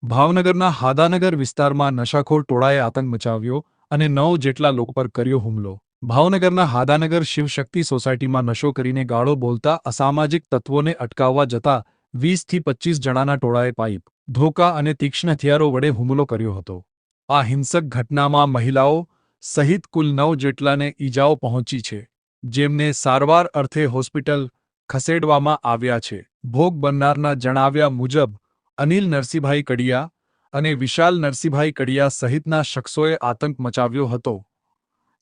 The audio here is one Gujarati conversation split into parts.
ભાવનગરના હાદાનગર વિસ્તારમાં નશાખોર ટોળાએ આતંક મચાવ્યો અને 9 જેટલા લોકો પર કર્યો હુમલો. ભાવનગરના હાદાનગર શિવશક્તિ સોસાયટીમાં નશો કરીને ગાળો બોલતા અસામાજિક તત્વોને અટકાવવા જતા 20 થી 25 જણાના ટોળાએ પાઇપ, ધોકા અને તીક્ષ્ણ હથિયારો વડે હુમલો કર્યો હતો. આ હિંસક ઘટનામાં મહિલાઓ સહિત કુલ 9 જેટલાને ઈજાઓ પહોંચી છે, જેમને સારવાર અર્થે હોસ્પિટલ ખસેડવામાં આવ્યા છે. ભોગ બનનારના જણાવ્યા મુજબ અનિલ નરસિંહભાઈ કડિયા અને વિશાલ નરસિંહભાઈ કડિયા સહિતના શખ્સોએ આતંક મચાવ્યો હતો,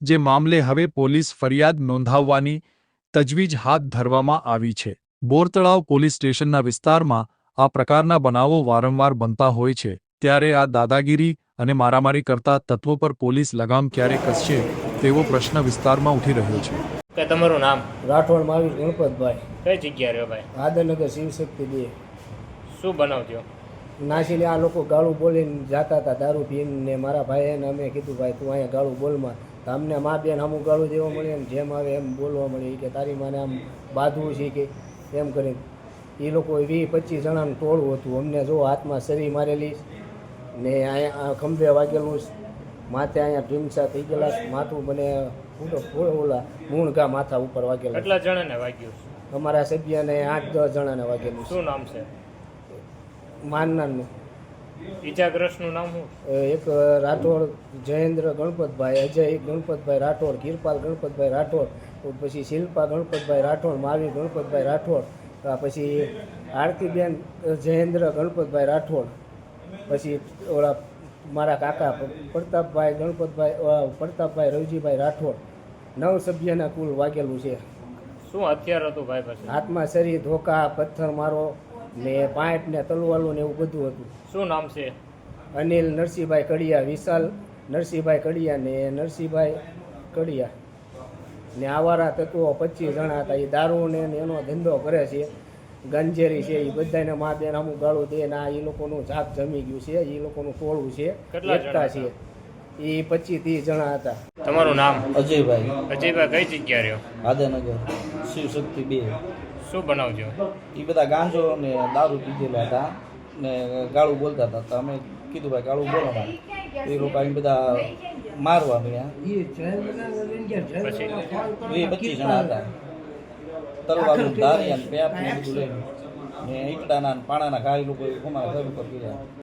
જે મામલે હવે પોલીસ ફરિયાદ નોંધાવવાની તજવીજ હાથ ધરવામાં આવી છે. બોરતળાવ પોલીસ સ્ટેશનના વિસ્તારમાં આ પ્રકારના બનાવો વારંવાર બનતા હોય છે, ત્યારે આ દાદાગીરી અને મારામારી કરતા તત્વો પર પોલીસ લગામ ક્યારે કસશે તેવો પ્રશ્ન વિસ્તારમાં ઉઠી રહ્યો છે. કે તમારું નામ? રાઠોડ મહાવીર ગણપતભાઈ. કઈ જગ્યા રહ્યો ભાઈ? હાદાનગર શિવશક્તિ 2. શું બનાવજો? નાસીને આ લોકો ગાળું બોલીને જતા હતા દારૂ પીને. મારા ભાઈને અમે કીધું ભાઈ તું અહીંયા ગાળું બોલમાં, તો અમને મા બેન અમુક ગાળું દેવા મળે એમ જેમ આવે એમ બોલવા મળે કે તારી માને આમ બાંધવું છે કે એમ કરીને. એ લોકો 20-25 જણાનું ટોળું હતું. અમને જો હાથમાં સરી મારેલી ને અહીંયા ખંભે વાગેલું, માથે અહીંયા ઢીમસા થઈ ગયેલા, માથું મને ઓલા મૂણઘા માથા ઉપર વાગેલા. કેટલા જણાને વાગ્યું? અમારા સભ્યને 8-10 જણાને વાગેલું. શું નામ છે માનનારનું? ઈજાગ્રસ્તનું નામ શું? એક રાઠોડ જયેન્દ્ર ગણપતભાઈ, અજય ગણપતભાઈ રાઠોડ, કિરપાલ ગણપતભાઈ રાઠોડ, પછી શિલ્પા ગણપતભાઈ રાઠોડ, માવી ગણપતભાઈ રાઠોડ, પછી આરતીબેન જયેન્દ્ર ગણપતભાઈ રાઠોડ, પછી ઓલા મારા કાકા પ્રતાપભાઈ રવજીભાઈ રાઠોડ. 9 સભ્યના કુલ વાગેલું છે. શું હથિયાર હતું ભાઈ પાસે? હાથમાં સરી, ધોકા, પથ્થર મારો ને પાઇપ ને તલવારું ને એવું બધું હતું. શું નામ છે? અનિલ નરસિંહભાઈ કડિયા, વિશાલ નરસિંહભાઈ કડિયા ને નરસિંહભાઈ કડિયા ને આવારા તત્વો 25 જણા હતા. એ દારૂ ને એનો ધંધો કરે છે, ગંજેરી છે. એ બધાને મા બેન અમુક ગાળું દે ને આ એ લોકોનું જાપ જમી ગયું છે. એ લોકોનું ટોળું છે, એકતા છે. એ 25-30 જણા હતા. તમારું નામ? અજયભાઈ. અજયભાઈ કઈ જગ્યા રહ્યો? હાદાનગર શિવશક્તિ 2. શું બનાવજો? એ બધા ગાંજો ને દારૂ પીધેલા હતા ને ગાળું બોલતા હતા. તો અમે કીધું ભાઈ ગાળું બોલો ના. એ લોકો અહીં બધા મારવા મળ્યા. પછી 25 જણા હતા. તલવારું, ધારિયા ને પેપ ને બધું લઈને ને ઈંટડાના પાણાના ઘા એ લોકો અમારા ઘર ઉપર કર્યા.